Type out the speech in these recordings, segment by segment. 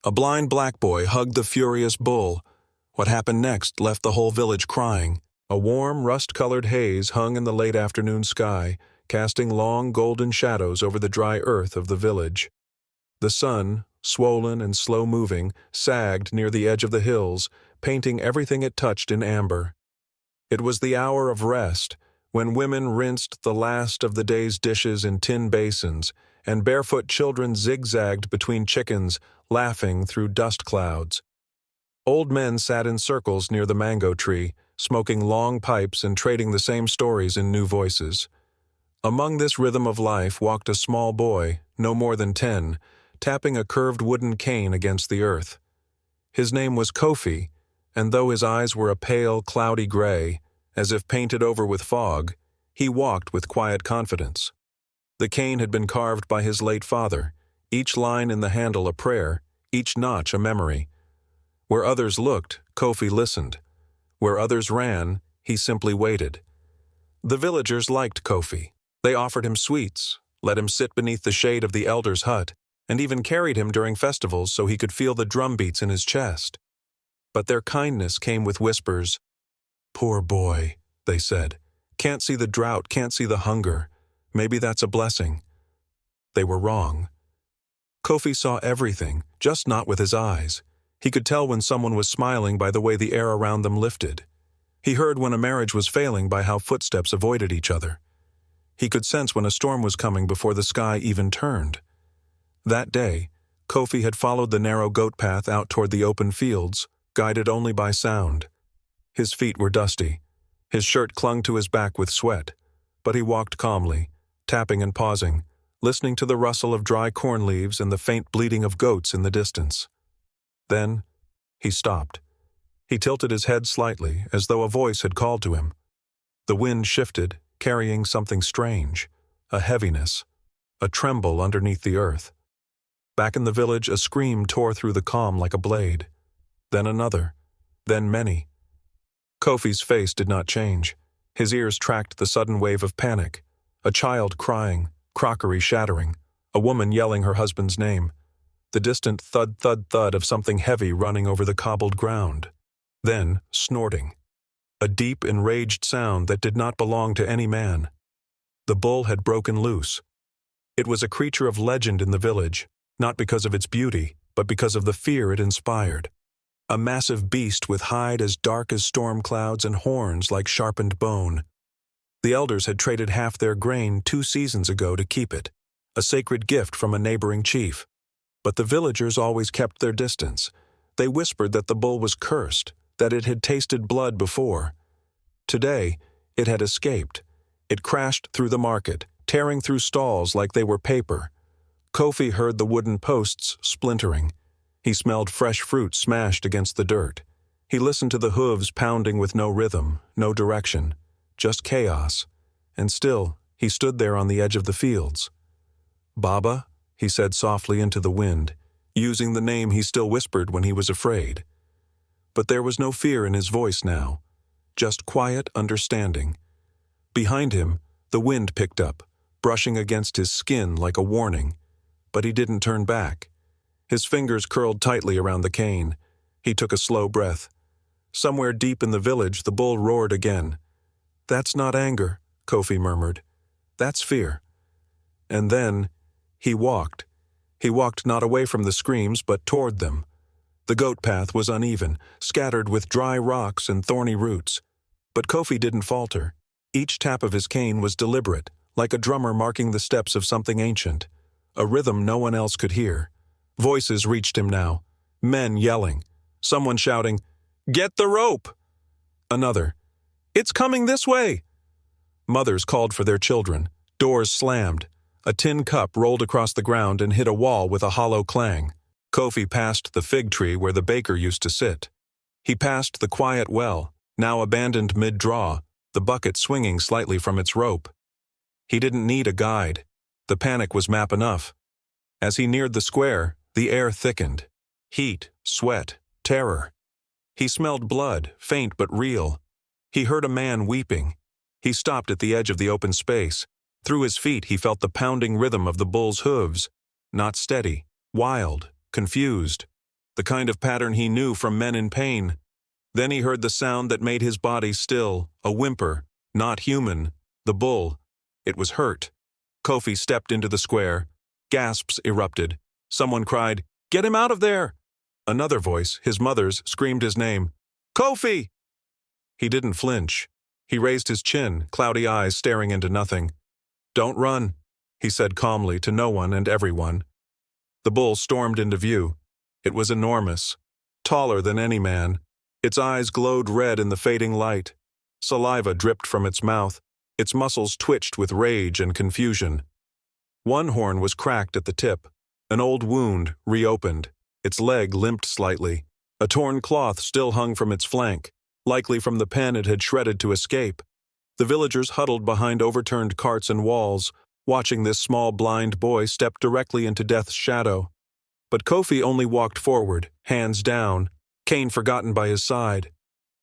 A blind black boy hugged the furious bull. What happened next left the whole village crying. A warm, rust-colored haze hung in the late afternoon sky, casting long golden shadows over the dry earth of the village. The sun, swollen and slow-moving, sagged near the edge of the hills, painting everything it touched in amber. It was the hour of rest, when women rinsed the last of the day's dishes in tin basins, and barefoot children zigzagged between chickens, laughing through dust clouds. Old men sat in circles near the mango tree, smoking long pipes and trading the same stories in new voices. Among this rhythm of life walked a small boy, no more than 10, tapping a curved wooden cane against the earth. His name was Kofi, and though his eyes were a pale, cloudy gray, as if painted over with fog, he walked with quiet confidence. The cane had been carved by his late father, each line in the handle a prayer, each notch a memory. Where others looked, Kofi listened. Where others ran, he simply waited. The villagers liked Kofi. They offered him sweets, let him sit beneath the shade of the elder's hut, and even carried him during festivals so he could feel the drum beats in his chest. But their kindness came with whispers. "Poor boy," they said. "Can't see the drought, can't see the hunger. Maybe that's a blessing." They were wrong. Kofi saw everything, just not with his eyes. He could tell when someone was smiling by the way the air around them lifted. He heard when a marriage was failing by how footsteps avoided each other. He could sense when a storm was coming before the sky even turned. That day, Kofi had followed the narrow goat path out toward the open fields, guided only by sound. His feet were dusty. His shirt clung to his back with sweat, but he walked calmly, tapping and pausing, listening to the rustle of dry corn leaves and the faint bleating of goats in the distance. Then, he stopped. He tilted his head slightly, as though a voice had called to him. The wind shifted, carrying something strange, a heaviness, a tremble underneath the earth. Back in the village, a scream tore through the calm like a blade. Then another, then many. Kofi's face did not change. His ears tracked the sudden wave of panic. A child crying, crockery shattering, a woman yelling her husband's name. The distant thud-thud-thud of something heavy running over the cobbled ground. Then, snorting. A deep, enraged sound that did not belong to any man. The bull had broken loose. It was a creature of legend in the village, not because of its beauty, but because of the fear it inspired. A massive beast with hide as dark as storm clouds and horns like sharpened bone. The elders had traded half their grain 2 seasons ago to keep it, a sacred gift from a neighboring chief. But the villagers always kept their distance. They whispered that the bull was cursed, that it had tasted blood before. Today, it had escaped. It crashed through the market, tearing through stalls like they were paper. Kofi heard the wooden posts splintering. He smelled fresh fruit smashed against the dirt. He listened to the hooves pounding with no rhythm, no direction, just chaos. And still, he stood there on the edge of the fields. "Baba," he said softly into the wind, using the name he still whispered when he was afraid. But there was no fear in his voice now, just quiet understanding. Behind him, the wind picked up, brushing against his skin like a warning. But he didn't turn back. His fingers curled tightly around the cane. He took a slow breath. Somewhere deep in the village, the bull roared again. "That's not anger," Kofi murmured. "That's fear." And then, he walked. He walked not away from the screams, but toward them. The goat path was uneven, scattered with dry rocks and thorny roots. But Kofi didn't falter. Each tap of his cane was deliberate, like a drummer marking the steps of something ancient, a rhythm no one else could hear. Voices reached him now, men yelling, someone shouting, "Get the rope!" Another, "It's coming this way!" Mothers called for their children. Doors slammed. A tin cup rolled across the ground and hit a wall with a hollow clang. Kofi passed the fig tree where the baker used to sit. He passed the quiet well, now abandoned mid-draw, the bucket swinging slightly from its rope. He didn't need a guide. The panic was map enough. As he neared the square, the air thickened. Heat, sweat, terror. He smelled blood, faint but real. He heard a man weeping. He stopped at the edge of the open space. Through his feet he felt the pounding rhythm of the bull's hooves. Not steady, wild, confused. the kind of pattern he knew from men in pain. Then he heard the sound that made his body still, a whimper, not human, the bull. It was hurt. Kofi stepped into the square. Gasps erupted. Someone cried, "Get him out of there!" Another voice, his mother's, screamed his name. "Kofi!" He didn't flinch. He raised his chin, cloudy eyes staring into nothing. "Don't run," he said calmly to no one and everyone. The bull stormed into view. It was enormous, taller than any man. Its eyes glowed red in the fading light. Saliva dripped from its mouth. Its muscles twitched with rage and confusion. One horn was cracked at the tip. An old wound reopened. Its leg limped slightly. A torn cloth still hung from its flank, likely from the pen it had shredded to escape. The villagers huddled behind overturned carts and walls, watching this small blind boy step directly into death's shadow. But Kofi only walked forward, hands down, cane forgotten by his side.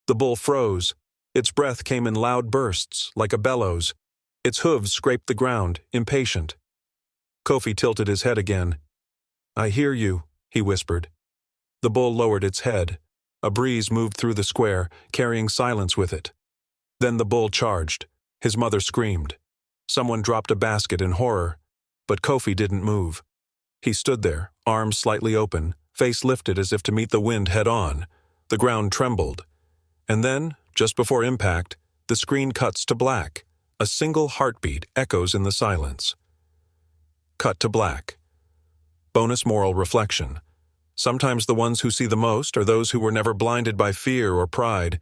The bull froze. Its breath came in loud bursts, like a bellows. Its hooves scraped the ground, impatient. Kofi tilted his head again. "I hear you," he whispered. The bull lowered its head. A breeze moved through the square, carrying silence with it. Then the bull charged. His mother screamed. Someone dropped a basket in horror. But Kofi didn't move. He stood there, arms slightly open, face lifted as if to meet the wind head-on. The ground trembled. And then, just before impact, the screen cuts to black. A single heartbeat echoes in the silence. Cut to black. Bonus moral reflection. Sometimes the ones who see the most are those who were never blinded by fear or pride.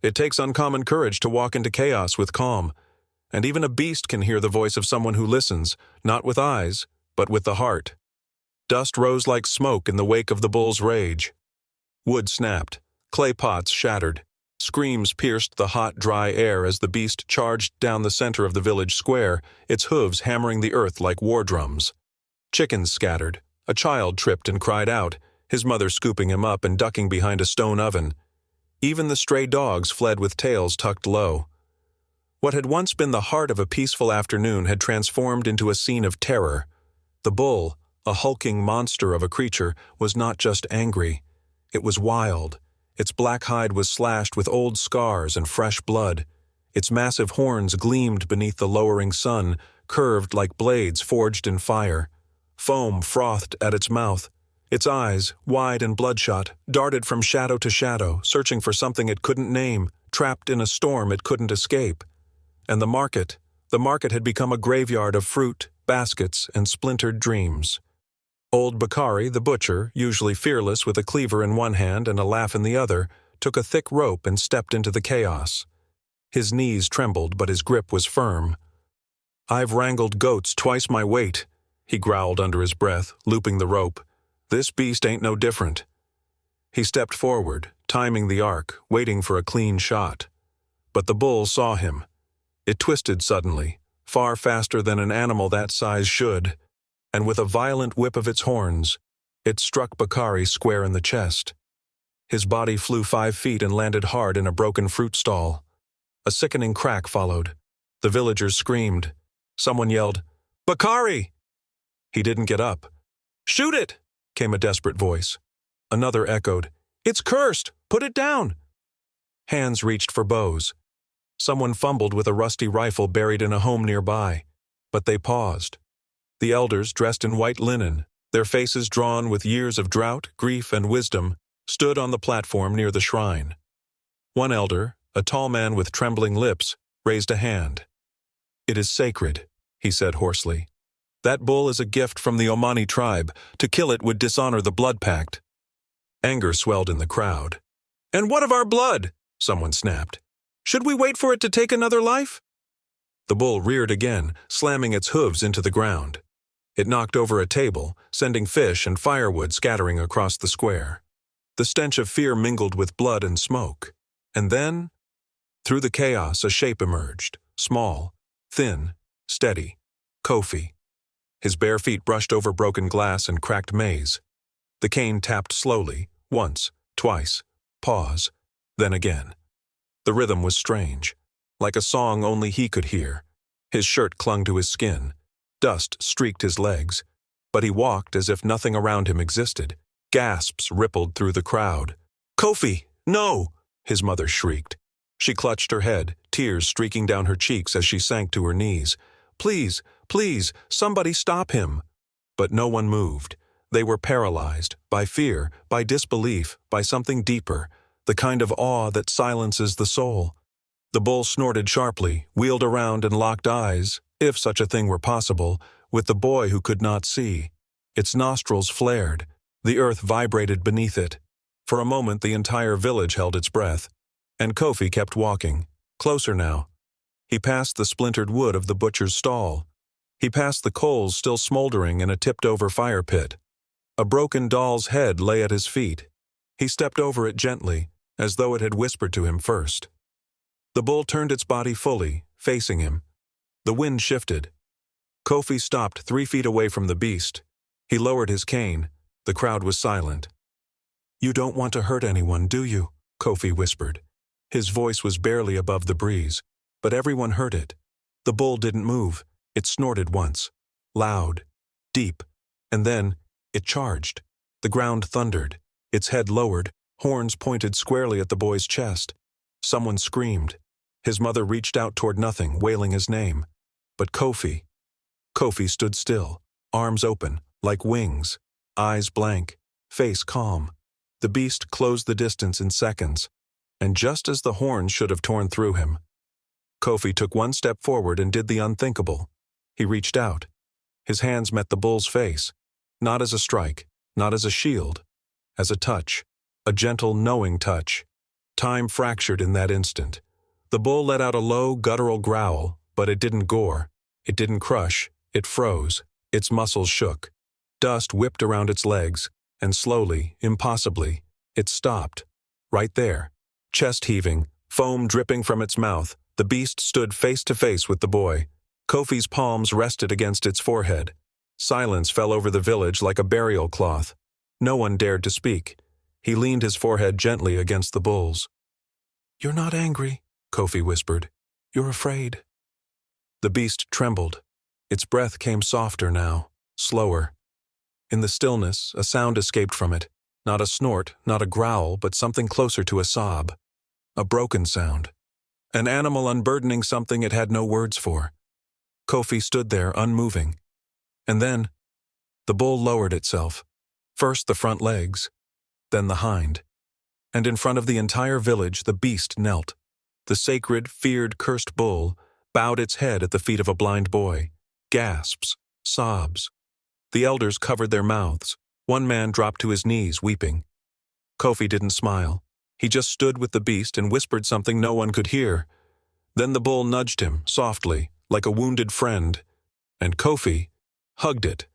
It takes uncommon courage to walk into chaos with calm. And even a beast can hear the voice of someone who listens, not with eyes, but with the heart. Dust rose like smoke in the wake of the bull's rage. Wood snapped. Clay pots shattered. Screams pierced the hot, dry air as the beast charged down the center of the village square, its hooves hammering the earth like war drums. Chickens scattered. A child tripped and cried out, his mother scooping him up and ducking behind a stone oven. Even the stray dogs fled with tails tucked low. What had once been the heart of a peaceful afternoon had transformed into a scene of terror. The bull, a hulking monster of a creature, was not just angry. It was wild. Its black hide was slashed with old scars and fresh blood. Its massive horns gleamed beneath the lowering sun, curved like blades forged in fire. Foam frothed at its mouth. Its eyes, wide and bloodshot, darted from shadow to shadow, searching for something it couldn't name, trapped in a storm it couldn't escape. And the market had become a graveyard of fruit, baskets, and splintered dreams. Old Bakari, the butcher, usually fearless with a cleaver in one hand and a laugh in the other, took a thick rope and stepped into the chaos. His knees trembled, but his grip was firm. "I've wrangled goats twice my weight," he growled under his breath, looping the rope. "This beast ain't no different." He stepped forward, timing the arc, waiting for a clean shot. But the bull saw him. It twisted suddenly, far faster than an animal that size should, and with a violent whip of its horns, it struck Bakari square in the chest. His body flew 5 feet and landed hard in a broken fruit stall. A sickening crack followed. The villagers screamed. Someone yelled, "Bakari!" He didn't get up. "Shoot it!" came a desperate voice. Another echoed, "It's cursed! Put it down!" Hands reached for bows. Someone fumbled with a rusty rifle buried in a home nearby, but they paused. The elders, dressed in white linen, their faces drawn with years of drought, grief, and wisdom, stood on the platform near the shrine. One elder, a tall man with trembling lips, raised a hand. "It is sacred," he said hoarsely. "That bull is a gift from the Omani tribe. To kill it would dishonor the blood pact." Anger swelled in the crowd. "And what of our blood?" someone snapped. "Should we wait for it to take another life?" The bull reared again, slamming its hooves into the ground. It knocked over a table, sending fish and firewood scattering across the square. The stench of fear mingled with blood and smoke. And then, through the chaos, a shape emerged, small, thin, steady. Kofi. His bare feet brushed over broken glass and cracked maize. The cane tapped slowly, once, twice, pause, then again. The rhythm was strange, like a song only he could hear. His shirt clung to his skin. Dust streaked his legs, but he walked as if nothing around him existed. Gasps rippled through the crowd. "Kofi, no!" his mother shrieked. She clutched her head, tears streaking down her cheeks as she sank to her knees. "Please, please, somebody stop him!" But no one moved. They were paralyzed, by fear, by disbelief, by something deeper, the kind of awe that silences the soul. The bull snorted sharply, wheeled around and locked eyes, if such a thing were possible, with the boy who could not see. Its nostrils flared. The earth vibrated beneath it. For a moment the entire village held its breath. And Kofi kept walking, closer now. He passed the splintered wood of the butcher's stall. He passed the coals still smoldering in a tipped-over fire pit. A broken doll's head lay at his feet. He stepped over it gently, as though it had whispered to him first. The bull turned its body fully, facing him. The wind shifted. Kofi stopped 3 feet away from the beast. He lowered his cane. The crowd was silent. "You don't want to hurt anyone, do you?" Kofi whispered. His voice was barely above the breeze, but everyone heard it. The bull didn't move. It snorted once, loud, deep, and then it charged. The ground thundered. Its head lowered, horns pointed squarely at the boy's chest. Someone screamed. His mother reached out toward nothing, wailing his name. But Kofi stood still, arms open, like wings, eyes blank, face calm. The beast closed the distance in seconds, and just as the horns should have torn through him, Kofi took 1 step forward and did the unthinkable. He reached out. His hands met the bull's face, not as a strike, not as a shield, as a touch, a gentle, knowing touch. Time fractured in that instant. The bull let out a low, guttural growl, but it didn't gore. It didn't crush. It froze. Its muscles shook. Dust whipped around its legs, and slowly, impossibly, it stopped. Right there. Chest heaving, foam dripping from its mouth, the beast stood face to face with the boy. Kofi's palms rested against its forehead. Silence fell over the village like a burial cloth. No one dared to speak. He leaned his forehead gently against the bull's. "You're not angry," Kofi whispered. "You're afraid." The beast trembled. Its breath came softer now, slower. In the stillness, a sound escaped from it. Not a snort, not a growl, but something closer to a sob. A broken sound. An animal unburdening something it had no words for. Kofi stood there, unmoving. And then, the bull lowered itself. First the front legs, then the hind. And in front of the entire village, the beast knelt. The sacred, feared, cursed bull bowed its head at the feet of a blind boy. Gasps, sobs. The elders covered their mouths. One man dropped to his knees, weeping. Kofi didn't smile. He just stood with the beast and whispered something no one could hear. Then the bull nudged him, softly, like a wounded friend, and Kofi hugged it,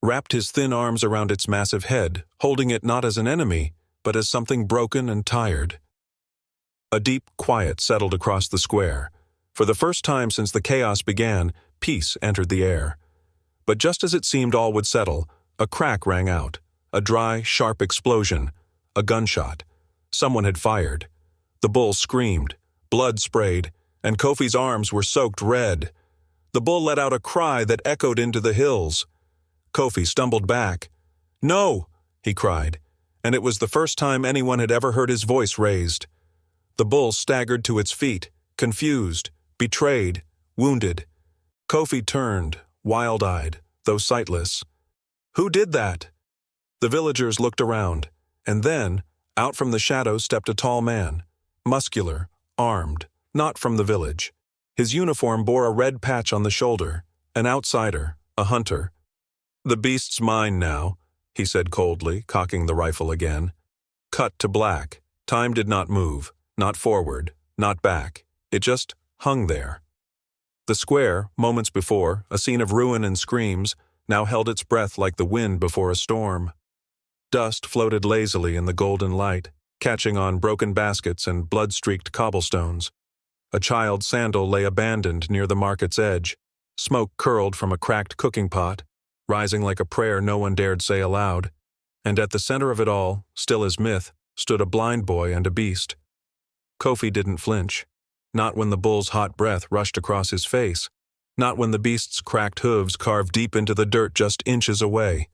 wrapped his thin arms around its massive head, holding it not as an enemy, but as something broken and tired. A deep quiet settled across the square. For the first time since the chaos began, peace entered the air. But just as it seemed all would settle, a crack rang out, a dry, sharp explosion, a gunshot. Someone had fired. The bull screamed, blood sprayed, and Kofi's arms were soaked red. The bull let out a cry that echoed into the hills. Kofi stumbled back. "No!" he cried, and it was the first time anyone had ever heard his voice raised. The bull staggered to its feet, confused, betrayed, wounded. Kofi turned, wild-eyed, though sightless. Who did that? The villagers looked around, and then, out from the shadows stepped a tall man, muscular, armed, not from the village. His uniform bore a red patch on the shoulder, an outsider, a hunter. "The beast's mine now," he said coldly, cocking the rifle again. Cut to black. Time did not move, not forward, not back. It just hung there. The square, moments before, a scene of ruin and screams, now held its breath like the wind before a storm. Dust floated lazily in the golden light, catching on broken baskets and blood-streaked cobblestones. A child's sandal lay abandoned near the market's edge. Smoke curled from a cracked cooking pot, rising like a prayer no one dared say aloud. And at the center of it all, still as myth, stood a blind boy and a beast. Kofi didn't flinch. Not when the bull's hot breath rushed across his face. Not when the beast's cracked hooves carved deep into the dirt just inches away.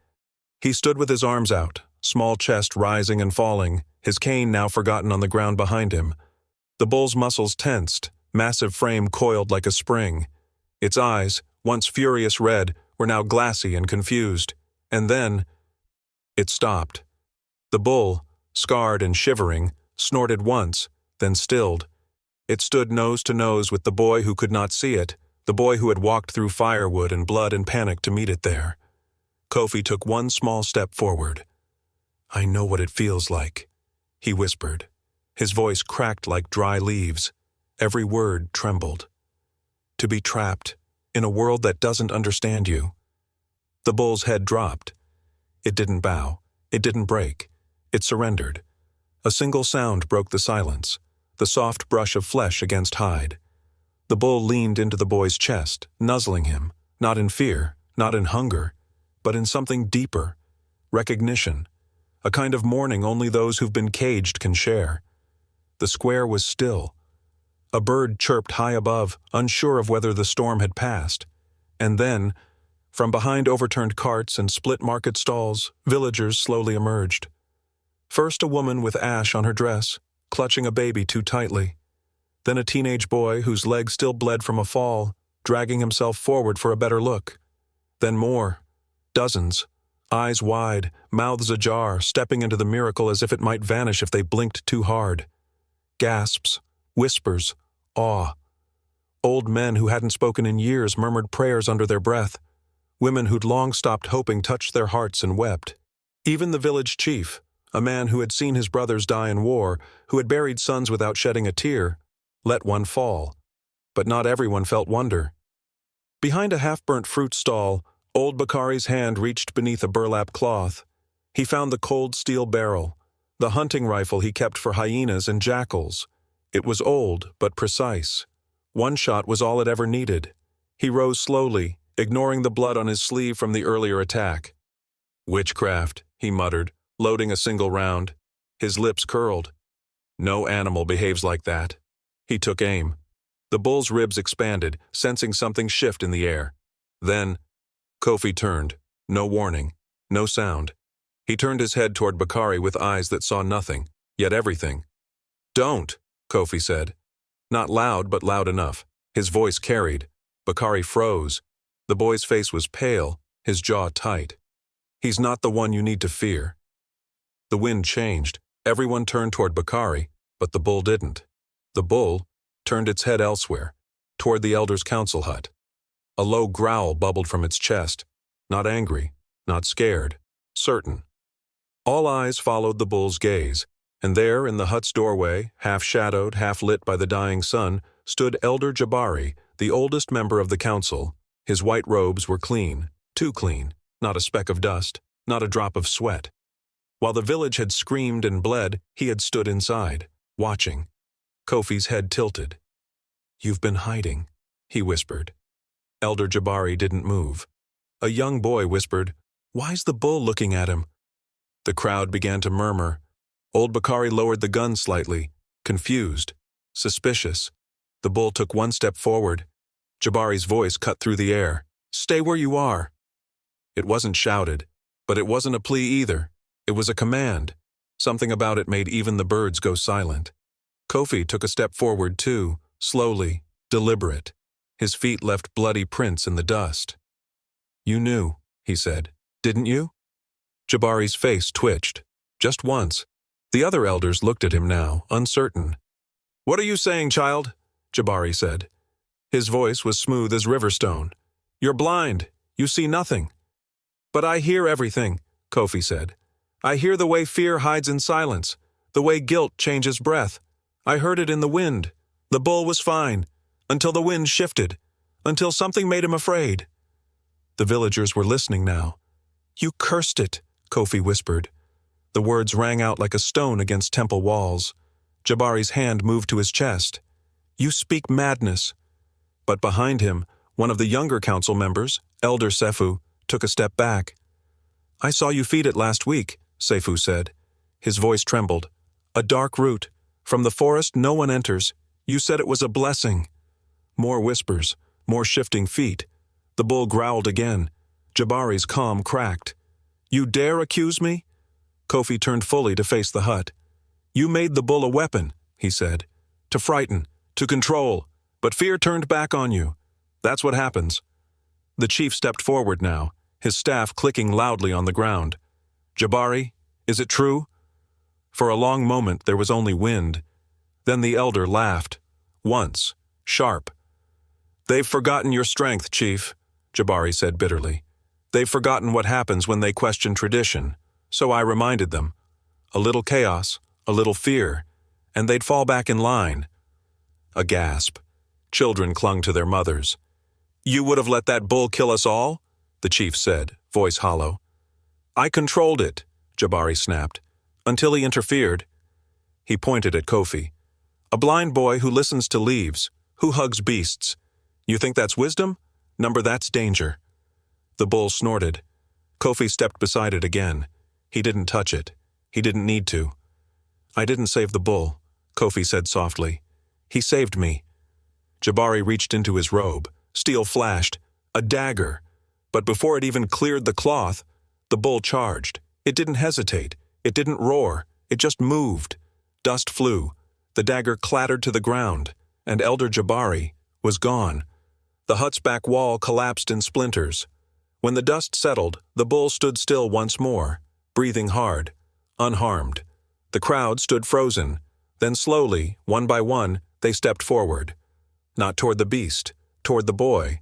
He stood with his arms out, small chest rising and falling, his cane now forgotten on the ground behind him. The bull's muscles tensed, massive frame coiled like a spring. Its eyes, once furious red, were now glassy and confused. And then it stopped. The bull, scarred and shivering, snorted once, then stilled. It stood nose to nose with the boy who could not see it, the boy who had walked through firewood and blood and panic to meet it there. Kofi took one small step forward. "I know what it feels like," he whispered. His voice cracked like dry leaves. Every word trembled. "To be trapped in a world that doesn't understand you." The bull's head dropped. It didn't bow. It didn't break. It surrendered. A single sound broke the silence, the soft brush of flesh against hide. The bull leaned into the boy's chest, nuzzling him, not in fear, not in hunger, but in something deeper, recognition, a kind of mourning only those who've been caged can share. The square was still. A bird chirped high above, unsure of whether the storm had passed. And then, from behind overturned carts and split market stalls, villagers slowly emerged. First a woman with ash on her dress, clutching a baby too tightly. Then a teenage boy whose leg still bled from a fall, dragging himself forward for a better look. Then more. Dozens. Eyes wide, mouths ajar, stepping into the miracle as if it might vanish if they blinked too hard. Gasps, whispers, awe. Old men who hadn't spoken in years murmured prayers under their breath. Women who'd long stopped hoping touched their hearts and wept. Even the village chief, a man who had seen his brothers die in war, who had buried sons without shedding a tear, let one fall. But not everyone felt wonder. Behind a half-burnt fruit stall, old Bakari's hand reached beneath a burlap cloth. He found the cold steel barrel, the hunting rifle he kept for hyenas and jackals. It was old, but precise. One shot was all it ever needed. He rose slowly, ignoring the blood on his sleeve from the earlier attack. "Witchcraft," he muttered, loading a single round. His lips curled. "No animal behaves like that." He took aim. The bull's ribs expanded, sensing something shift in the air. Then, Kofi turned. No warning. No sound. He turned his head toward Bakari with eyes that saw nothing, yet everything. "Don't," Kofi said. Not loud, but loud enough. His voice carried. Bakari froze. The boy's face was pale, his jaw tight. "He's not the one you need to fear." The wind changed. Everyone turned toward Bakari, but the bull didn't. The bull turned its head elsewhere, toward the elders' council hut. A low growl bubbled from its chest. Not angry, not scared, certain. All eyes followed the bull's gaze, and there in the hut's doorway, half-shadowed, half-lit by the dying sun, stood Elder Jabari, the oldest member of the council. His white robes were clean, too clean, not a speck of dust, not a drop of sweat. While the village had screamed and bled, he had stood inside, watching. Kofi's head tilted. "You've been hiding," he whispered. Elder Jabari didn't move. A young boy whispered, "Why's the bull looking at him?" The crowd began to murmur. Old Bakari lowered the gun slightly, confused, suspicious. The bull took one step forward. Jabari's voice cut through the air. "Stay where you are." It wasn't shouted, but it wasn't a plea either. It was a command. Something about it made even the birds go silent. Kofi took a step forward too, slowly, deliberate. His feet left bloody prints in the dust. "You knew," he said, "didn't you?" Jabari's face twitched. Just once. The other elders looked at him now, uncertain. "What are you saying, child?" Jabari said. His voice was smooth as riverstone. "You're blind. You see nothing." "But I hear everything," Kofi said. "I hear the way fear hides in silence, the way guilt changes breath. I heard it in the wind. The bull was fine, until the wind shifted, until something made him afraid." The villagers were listening now. "You cursed it," Kofi whispered. The words rang out like a stone against temple walls. Jabari's hand moved to his chest. "You speak madness." But behind him, one of the younger council members, Elder Sefu, took a step back. "I saw you feed it last week," Sefu said. His voice trembled. "A dark root. From the forest no one enters. You said it was a blessing." More whispers, more shifting feet. The bull growled again. Jabari's calm cracked. "You dare accuse me?" Kofi turned fully to face the hut. "You made the bull a weapon," he said. "To frighten, to control, but fear turned back on you. That's what happens." The chief stepped forward now, his staff clicking loudly on the ground. "Jabari, is it true?" For a long moment there was only wind. Then the elder laughed. Once, sharp. "They've forgotten your strength, Chief," Jabari said bitterly. "They've forgotten what happens when they question tradition, so I reminded them. A little chaos, a little fear, and they'd fall back in line." A gasp. Children clung to their mothers. "You would have let that bull kill us all?" the chief said, voice hollow. "I controlled it," Jabari snapped, "until he interfered." He pointed at Kofi. "A blind boy who listens to leaves, who hugs beasts. You think that's wisdom? Number, that's danger." The bull snorted. Kofi stepped beside it again. He didn't touch it. He didn't need to. "I didn't save the bull," Kofi said softly. "He saved me." Jabari reached into his robe. Steel flashed. A dagger. But before it even cleared the cloth, the bull charged. It didn't hesitate. It didn't roar. It just moved. Dust flew. The dagger clattered to the ground, and Elder Jabari was gone. The hut's back wall collapsed in splinters. When the dust settled, the bull stood still once more, breathing hard, unharmed. The crowd stood frozen. Then slowly, one by one, they stepped forward. Not toward the beast, toward the boy.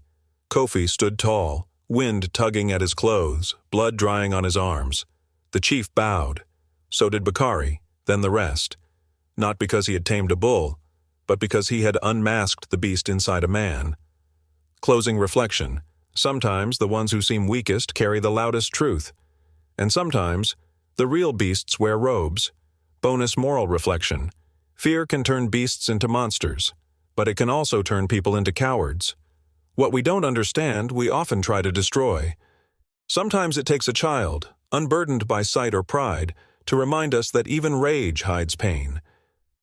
Kofi stood tall, wind tugging at his clothes, blood drying on his arms. The chief bowed. So did Bakari, then the rest. Not because he had tamed a bull, but because he had unmasked the beast inside a man. Closing reflection. Sometimes the ones who seem weakest carry the loudest truth. And sometimes the real beasts wear robes. Bonus moral reflection. Fear can turn beasts into monsters, but it can also turn people into cowards. What we don't understand, we often try to destroy. Sometimes it takes a child, unburdened by sight or pride, to remind us that even rage hides pain.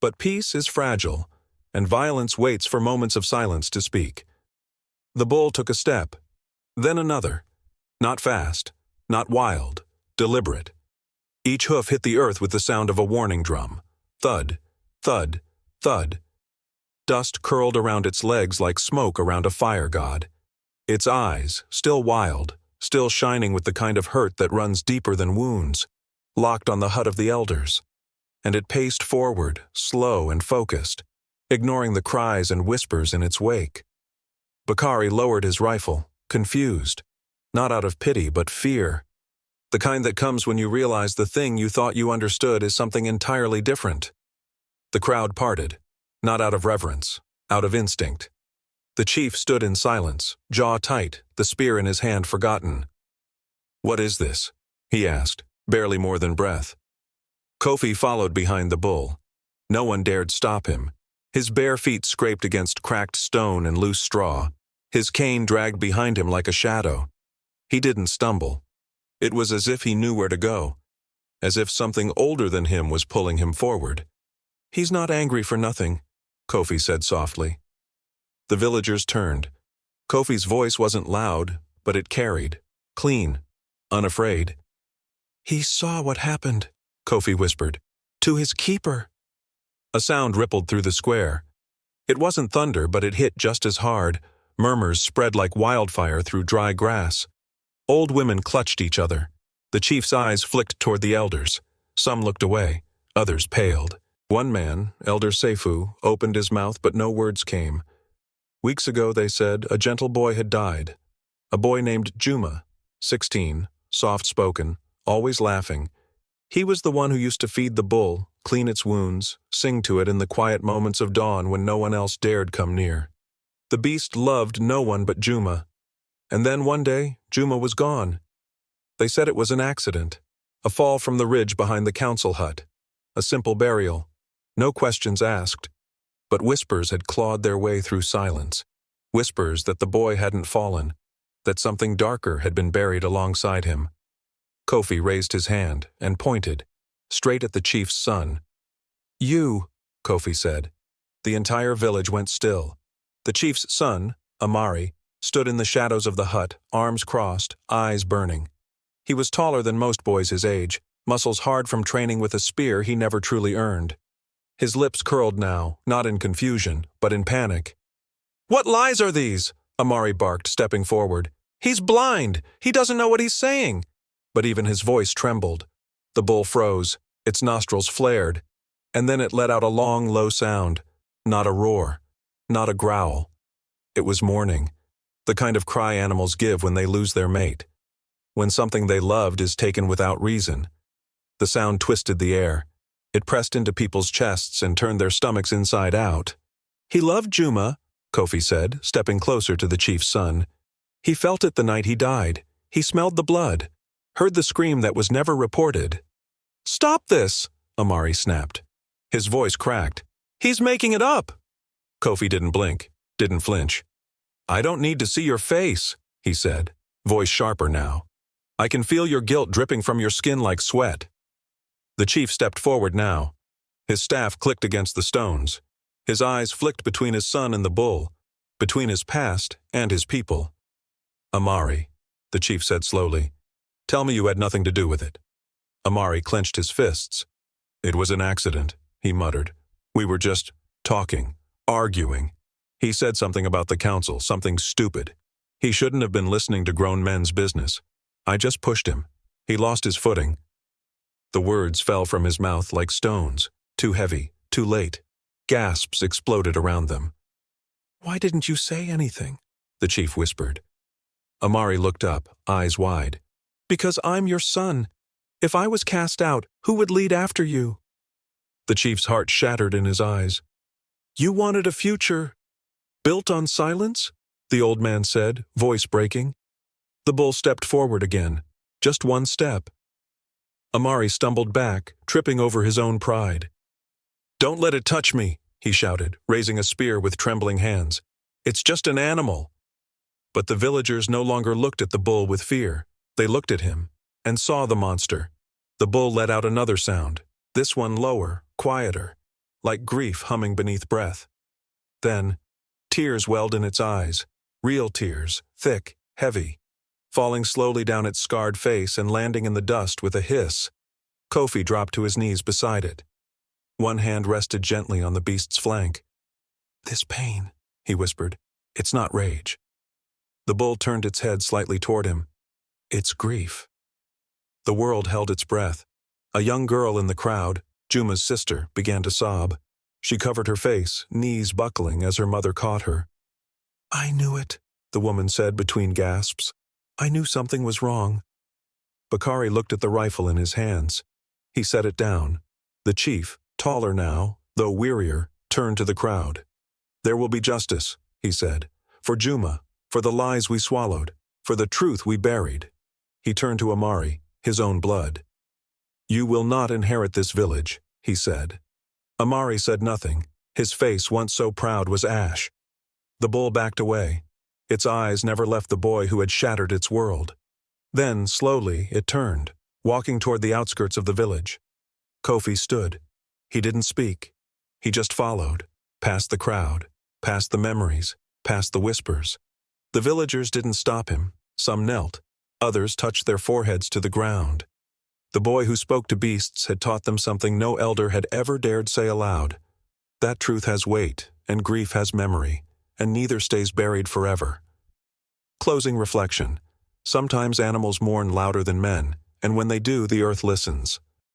But peace is fragile, and violence waits for moments of silence to speak. The bull took a step, then another. Not fast, not wild, deliberate. Each hoof hit the earth with the sound of a warning drum. Thud, thud, thud. Dust curled around its legs like smoke around a fire god. Its eyes, still wild, still shining with the kind of hurt that runs deeper than wounds, locked on the hut of the elders. And it paced forward, slow and focused, ignoring the cries and whispers in its wake. Bakari lowered his rifle, confused, not out of pity but fear. The kind that comes when you realize the thing you thought you understood is something entirely different. The crowd parted, not out of reverence, out of instinct. The chief stood in silence, jaw tight, the spear in his hand forgotten. "What is this?" he asked, barely more than breath. Kofi followed behind the bull. No one dared stop him. His bare feet scraped against cracked stone and loose straw. His cane dragged behind him like a shadow. He didn't stumble. It was as if he knew where to go, as if something older than him was pulling him forward. "He's not angry for nothing," Kofi said softly. The villagers turned. Kofi's voice wasn't loud, but it carried, clean, unafraid. "He saw what happened," Kofi whispered, "to his keeper." A sound rippled through the square. It wasn't thunder, but it hit just as hard. Murmurs spread like wildfire through dry grass. Old women clutched each other. The chief's eyes flicked toward the elders. Some looked away. Others paled. One man, Elder Seifu, opened his mouth but no words came. Weeks ago, they said, a gentle boy had died. A boy named Juma, 16, soft-spoken, always laughing. He was the one who used to feed the bull, clean its wounds, sing to it in the quiet moments of dawn when no one else dared come near. The beast loved no one but Juma. And then one day, Juma was gone. They said it was an accident, a fall from the ridge behind the council hut, a simple burial, no questions asked. But whispers had clawed their way through silence, whispers that the boy hadn't fallen, that something darker had been buried alongside him. Kofi raised his hand and pointed, straight at the chief's son. "You," Kofi said. The entire village went still. The chief's son, Amari, stood in the shadows of the hut, arms crossed, eyes burning. He was taller than most boys his age, muscles hard from training with a spear he never truly earned. His lips curled now, not in confusion, but in panic. "What lies are these?" Amari barked, stepping forward. "He's blind! He doesn't know what he's saying!" But even his voice trembled. The bull froze, its nostrils flared, and then it let out a long, low sound. Not a roar, not a growl. It was mourning, the kind of cry animals give when they lose their mate, when something they loved is taken without reason. The sound twisted the air. It pressed into people's chests and turned their stomachs inside out. "He loved Juma," Kofi said, stepping closer to the chief's son. "He felt it the night he died. He smelled the blood, heard the scream that was never reported." "Stop this!" Amari snapped. His voice cracked. "He's making it up!" Kofi didn't blink, didn't flinch. "I don't need to see your face," he said, voice sharper now. "I can feel your guilt dripping from your skin like sweat." The chief stepped forward now. His staff clicked against the stones. His eyes flicked between his son and the bull, between his past and his people. "Amari," the chief said slowly, "tell me you had nothing to do with it." Amari clenched his fists. "It was an accident," he muttered. "We were just talking, arguing. He said something about the council, something stupid. He shouldn't have been listening to grown men's business. I just pushed him. He lost his footing." The words fell from his mouth like stones, too heavy, too late. Gasps exploded around them. "Why didn't you say anything?" the chief whispered. Amari looked up, eyes wide. "Because I'm your son. If I was cast out, who would lead after you?" The chief's heart shattered in his eyes. "You wanted a future built on silence?" the old man said, voice breaking. The bull stepped forward again, just one step. Amari stumbled back, tripping over his own pride. "Don't let it touch me," he shouted, raising a spear with trembling hands. "It's just an animal." But the villagers no longer looked at the bull with fear. They looked at him and saw the monster. The bull let out another sound, this one lower, quieter, like grief humming beneath breath. Then, tears welled in its eyes, real tears, thick, heavy, falling slowly down its scarred face and landing in the dust with a hiss. Kofi dropped to his knees beside it. One hand rested gently on the beast's flank. "This pain," he whispered. "It's not rage." The bull turned its head slightly toward him. "It's grief." The world held its breath. A young girl in the crowd, Juma's sister, began to sob. She covered her face, knees buckling as her mother caught her. "I knew it," the woman said between gasps. "I knew something was wrong." Bakari looked at the rifle in his hands. He set it down. The chief, taller now, though wearier, turned to the crowd. "There will be justice," he said, "for Juma, for the lies we swallowed, for the truth we buried." He turned to Amari, his own blood. "You will not inherit this village," he said. Amari said nothing. His face, once so proud, was ash. The bull backed away. Its eyes never left the boy who had shattered its world. Then, slowly, it turned, walking toward the outskirts of the village. Kofi stood. He didn't speak. He just followed, past the crowd, past the memories, past the whispers. The villagers didn't stop him. Some knelt. Others touched their foreheads to the ground. The boy who spoke to beasts had taught them something no elder had ever dared say aloud. That truth has weight, and grief has memory, and neither stays buried forever. Closing reflection. Sometimes animals mourn louder than men, and when they do, the earth listens.